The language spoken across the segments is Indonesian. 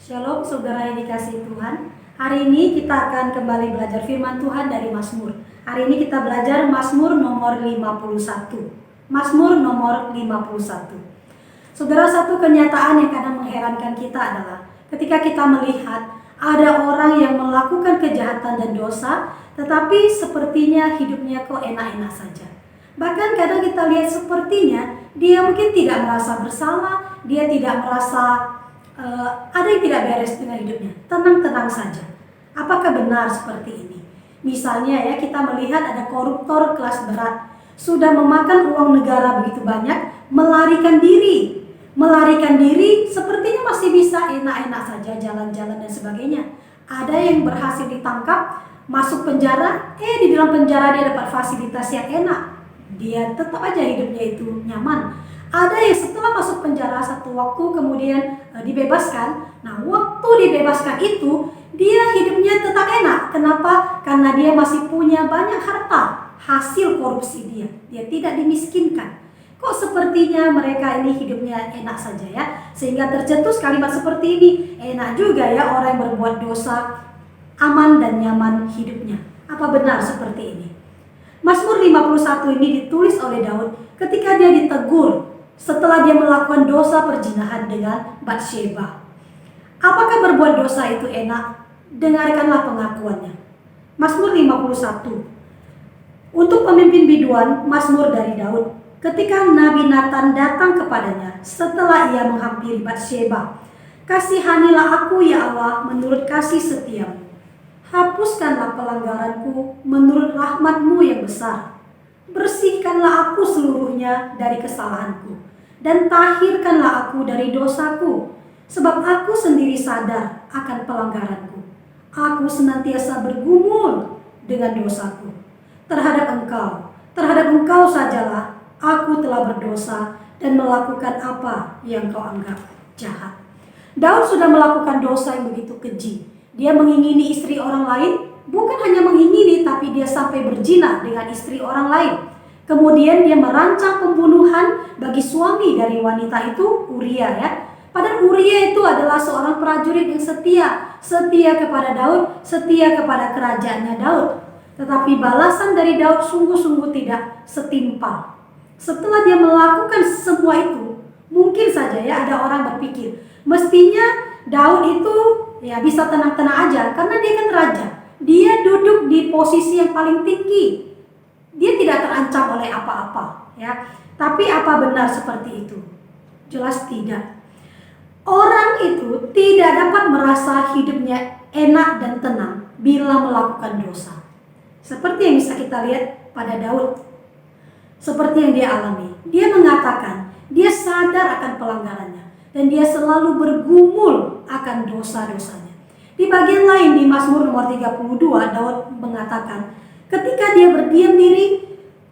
Shalom saudara yang dikasihi Tuhan. Hari ini kita akan kembali belajar firman Tuhan dari Mazmur. Hari ini kita belajar Mazmur nomor 51. Mazmur nomor 51. Saudara, satu kenyataan yang kadang mengherankan kita adalah ketika kita melihat ada orang yang melakukan kejahatan dan dosa, tetapi sepertinya hidupnya kok enak-enak saja. Bahkan kadang kita lihat sepertinya dia mungkin tidak merasa bersalah, dia tidak merasa ada yang tidak beres dengan hidupnya, tenang-tenang saja. Apakah benar seperti ini? Misalnya ya, kita melihat ada koruptor kelas berat, sudah memakan uang negara begitu banyak, melarikan diri sepertinya masih bisa enak-enak saja jalan-jalan dan sebagainya. Ada yang berhasil ditangkap, masuk penjara, di dalam penjara dia dapat fasilitas yang enak, dia tetap aja hidupnya itu nyaman. Ada yang setelah masuk penjara satu waktu kemudian dibebaskan. Nah, waktu dibebaskan itu dia hidupnya tetap enak. Kenapa? Karena dia masih punya banyak harta hasil korupsi dia. Dia tidak dimiskinkan. Kok sepertinya mereka ini hidupnya enak saja ya? Sehingga tercetus kalimat seperti ini. Enak juga ya orang yang berbuat dosa, aman dan nyaman hidupnya. Apa benar seperti ini? Mazmur 51 ini ditulis oleh Daud ketika dia ditegur setelah dia melakukan dosa perzinahan dengan Batsheba. Apakah berbuat dosa itu enak? Dengarkanlah pengakuannya. Mazmur 51. Untuk pemimpin biduan, Mazmur dari Daud. Ketika Nabi Nathan datang kepadanya setelah ia menghampiri Batsheba. Kasihanilah aku ya Allah menurut kasih setiamu. Hapuskanlah pelanggaranku menurut rahmat-Mu yang besar. Bersihkanlah aku seluruhnya dari kesalahanku, dan tahirkanlah aku dari dosaku, sebab aku sendiri sadar akan pelanggaranku. Aku senantiasa bergumul dengan dosaku. Terhadap engkau sajalah aku telah berdosa dan melakukan apa yang kau anggap jahat. Daud sudah melakukan dosa yang begitu keji. Dia mengingini istri orang lain, bukan hanya mengingini, tapi dia sampai berzina dengan istri orang lain. Kemudian dia merancang pembunuhan bagi suami dari wanita itu, Uria ya. Padahal Uria itu adalah seorang prajurit yang setia kepada Daud, setia kepada kerajaannya Daud. Tetapi balasan dari Daud sungguh-sungguh tidak setimpal. Setelah dia melakukan semua itu, mungkin saja ya ada orang berpikir, mestinya Daud itu ya bisa tenang-tenang aja karena dia kan raja. Dia duduk di posisi yang paling tinggi. Dia tidak terancam oleh apa-apa, ya. Tapi apa benar seperti itu? Jelas tidak. Orang itu tidak dapat merasa hidupnya enak dan tenang bila melakukan dosa. Seperti yang bisa kita lihat pada Daud. Seperti yang dia alami. Dia mengatakan, dia sadar akan pelanggarannya dan dia selalu bergumul akan dosa-dosanya. Di bagian lain di Mazmur nomor 32, Daud mengatakan, ketika dia berdiam diri,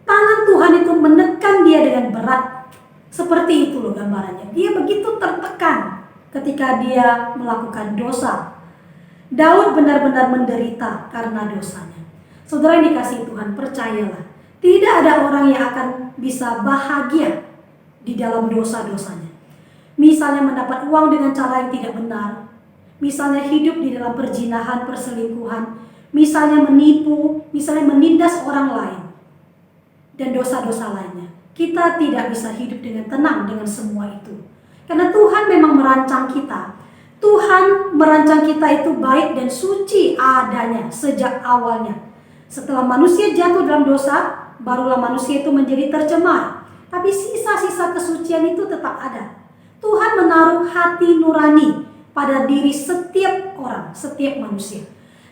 tangan Tuhan itu menekan dia dengan berat. Seperti itu loh gambarannya. Dia begitu tertekan ketika dia melakukan dosa. Daud benar-benar menderita karena dosanya. Saudara yang dikasihi Tuhan, percayalah, tidak ada orang yang akan bisa bahagia di dalam dosa-dosanya. Misalnya mendapat uang dengan cara yang tidak benar, misalnya hidup di dalam perzinahan, perselingkuhan, misalnya menipu, misalnya menindas orang lain, dan dosa-dosa lainnya. Kita tidak bisa hidup dengan tenang dengan semua itu. Karena Tuhan memang merancang kita. Tuhan merancang kita itu baik dan suci adanya sejak awalnya. Setelah manusia jatuh dalam dosa, barulah manusia itu menjadi tercemar. Tapi sisa-sisa kesucian itu tetap ada. Tuhan menaruh hati nurani pada diri setiap orang, setiap manusia.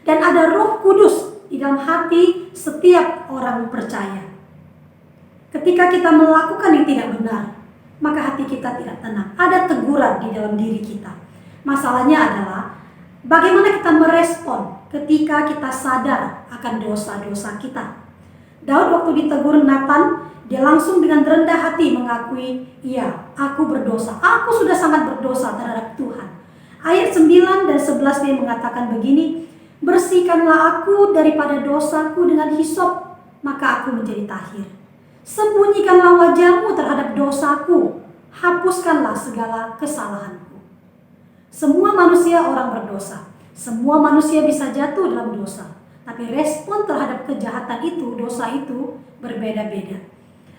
Dan ada Roh Kudus di dalam hati setiap orang percaya. Ketika kita melakukan yang tidak benar, maka hati kita tidak tenang. Ada teguran di dalam diri kita. Masalahnya adalah bagaimana kita merespon ketika kita sadar akan dosa-dosa kita. Daud waktu ditegur Nathan, dia langsung dengan rendah hati mengakui, iya, aku berdosa. Aku sudah sangat berdosa terhadap Tuhan. Ayat 9 dan 11 dia mengatakan begini, bersihkanlah aku daripada dosaku dengan hisop, maka aku menjadi tahir. Sembunyikanlah wajahmu terhadap dosaku, hapuskanlah segala kesalahanku. Semua manusia orang berdosa. Semua manusia bisa jatuh dalam dosa. Tapi respon terhadap kejahatan itu, dosa itu berbeda-beda.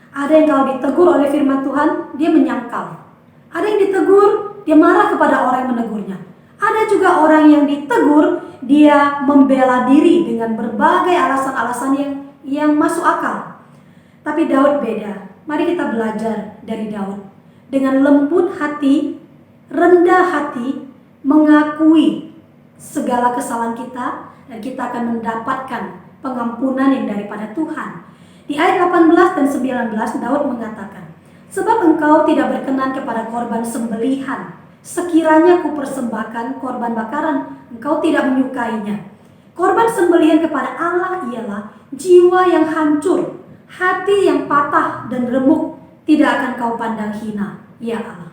Ada yang kalau ditegur oleh firman Tuhan, dia menyangkal. Ada yang ditegur, dia marah kepada orang yang menegurnya. Ada juga orang yang ditegur, dia membela diri dengan berbagai alasan-alasan yang masuk akal. Tapi Daud beda. Mari kita belajar dari Daud. Dengan lembut hati, rendah hati, mengakui segala kesalahan kita, dan kita akan mendapatkan pengampunan yang daripada Tuhan. Di ayat 18 dan 19 Daud mengatakan, sebab engkau tidak berkenan kepada korban sembelihan, sekiranya kupersembahkan korban bakaran, engkau tidak menyukainya. Korban sembelihan kepada Allah ialah jiwa yang hancur, hati yang patah dan remuk, tidak akan kau pandang hina, ya Allah.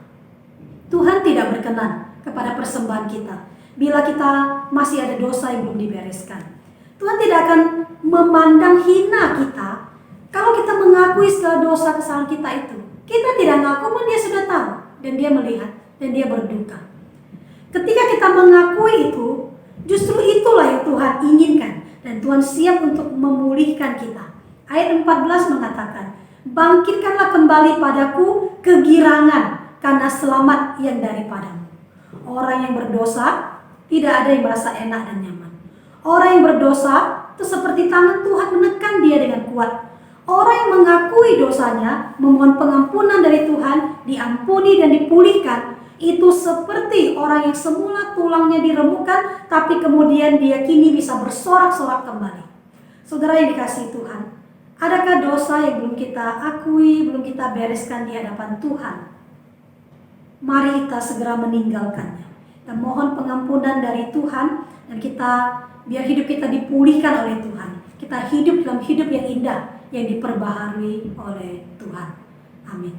Tuhan tidak berkenan kepada persembahan kita bila kita masih ada dosa yang belum dibereskan. Tuhan tidak akan memandang hina kita kalau kita mengakui segala dosa kesalahan kita itu. Kita tidak ngaku pun dia sudah tahu, dan dia melihat, dan dia berduka. Ketika kita mengakui itu, justru itulah yang Tuhan inginkan, dan Tuhan siap untuk memulihkan kita. Ayat 14 mengatakan, bangkitkanlah kembali padaku kegirangan karena selamat yang daripadamu. Orang yang berdosa tidak ada yang merasa enak dan nyaman. Orang yang berdosa itu seperti tangan Tuhan menekan dia dengan kuat. Orang yang mengakui dosanya, memohon pengampunan dari Tuhan, diampuni dan dipulihkan, itu seperti orang yang semula tulangnya diremukkan, tapi kemudian dia kini bisa bersorak-sorak kembali. Saudara yang dikasihi Tuhan, adakah dosa yang belum kita akui, belum kita bereskan di hadapan Tuhan? Mari kita segera meninggalkannya dan mohon pengampunan dari Tuhan, dan kita biar hidup kita dipulihkan oleh Tuhan. Kita hidup dalam hidup yang indah yang diperbaharui oleh Tuhan. Amin.